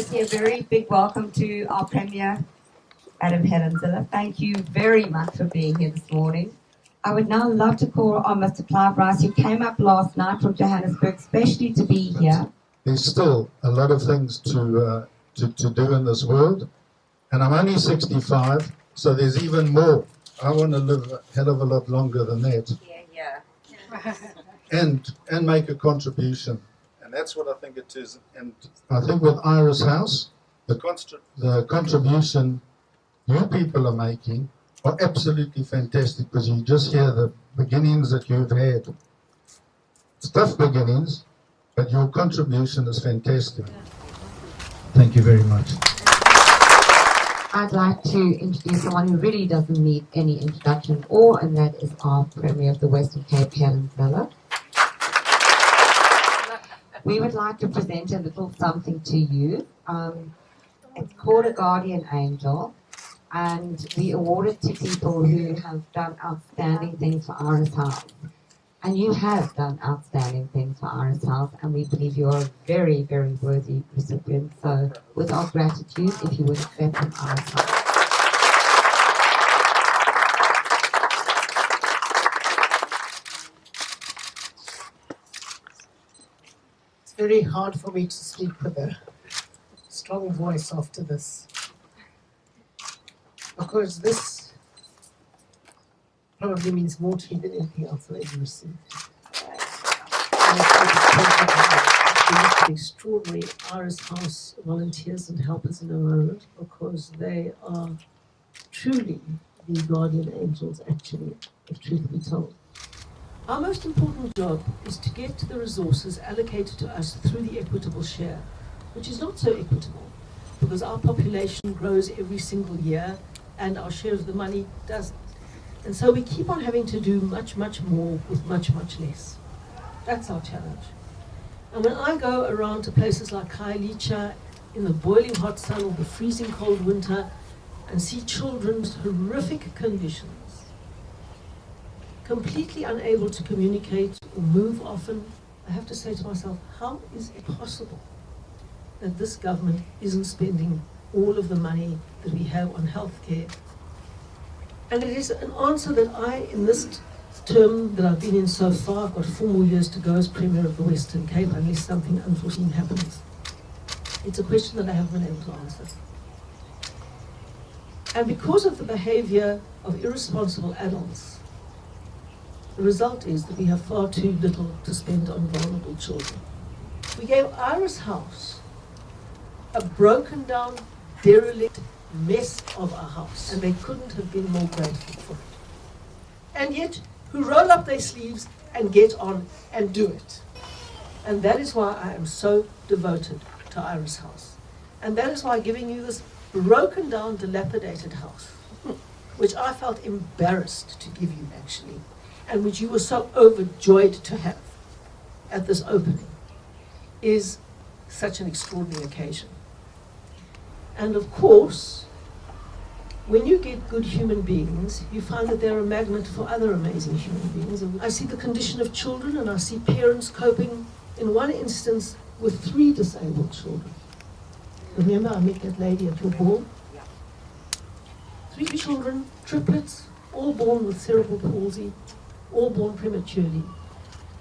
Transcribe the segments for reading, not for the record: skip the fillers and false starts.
Firstly, a very big welcome to our Premier, Adam Helenzilla. Thank you very much for being here this morning. I would now love to call on Mr. Clive Rice, who came up last night from Johannesburg, especially to be here. There's still a lot of things to do in this world, and I'm only 65, so there's even more. I want to live a hell of a lot longer than that. Yeah. And make a contribution. And that's what I think it is. And I think with Iris House, the contribution you people are making are absolutely fantastic, because you just hear the beginnings that you've had. It's tough beginnings, but your contribution is fantastic. Thank you very much. I'd like to introduce someone who really doesn't need any introduction at all, and that is our Premier of the Western Cape, Helenzilla. We would like to present a little something to you. It's called a Guardian Angel, and we award it to people who have done outstanding things for Iris House. And you have done outstanding things for Iris House, and we believe you are a very, very worthy recipient. So, with our gratitude, if you would accept an Iris House. It's very hard for me to speak with a strong voice after this, because this probably means more to me than anything else I've ever received. Extraordinary Iris House volunteers and helpers in a moment, because they are truly the guardian angels, actually, if truth be told. Our most important job is to get the resources allocated to us through the equitable share, which is not so equitable, because our population grows every single year and our share of the money doesn't. And so we keep on having to do much, much more with much, much less. That's our challenge. And when I go around to places like Khayelitsha in the boiling hot sun or the freezing cold winter and see children's horrific conditions, completely unable to communicate or move often, I have to say to myself, how is it possible that this government isn't spending all of the money that we have on healthcare? And it is an answer that I, in this term that I've been in so far, I've got 4 more years to go as Premier of the Western Cape, unless something unforeseen happens. It's a question that I haven't been able to answer. And because of the behavior of irresponsible adults, the result is that we have far too little to spend on vulnerable children. We gave Iris House a broken down, derelict mess of a house, and they couldn't have been more grateful for it. And yet, who roll up their sleeves and get on and do it. And that is why I am so devoted to Iris House. And that is why giving you this broken down, dilapidated house, which I felt embarrassed to give you actually, and which you were so overjoyed to have at this opening, is such an extraordinary occasion. And of course, when you get good human beings, you find that they're a magnet for other amazing human beings. I see the condition of children, and I see parents coping, in one instance, with 3 disabled children. Remember, I met that lady at your ball? 3 children, triplets, all born with cerebral palsy, all born prematurely.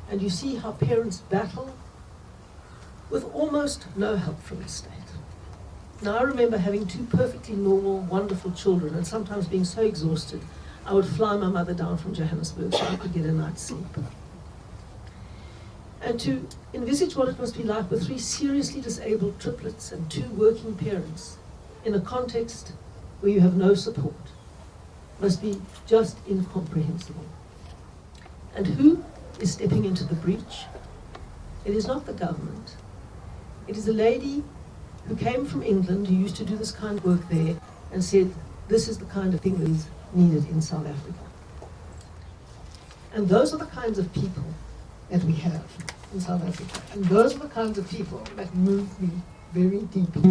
And you see how parents battle with almost no help from the state. Now, I remember having 2 perfectly normal, wonderful children, and sometimes being so exhausted, I would fly my mother down from Johannesburg so I could get a night's sleep. And to envisage what it must be like with 3 seriously disabled triplets and 2 working parents in a context where you have no support must be just incomprehensible. And who is stepping into the breach? It is not the government. It is a lady who came from England, who used to do this kind of work there, and said, this is the kind of thing that is needed in South Africa. And those are the kinds of people that we have in South Africa. And those are the kinds of people that move me very deeply.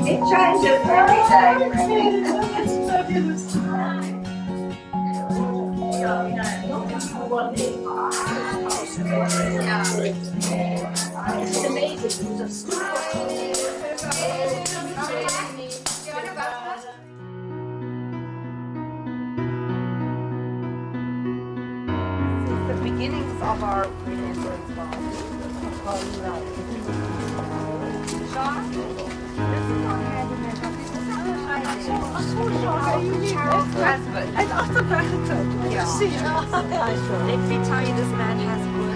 It changes every day. It's amazing. The beginnings of our remembrance bond. Sean, this is on hand in hand. This is not And after Barrington, Yeah. see, Let me tell you, this man has worked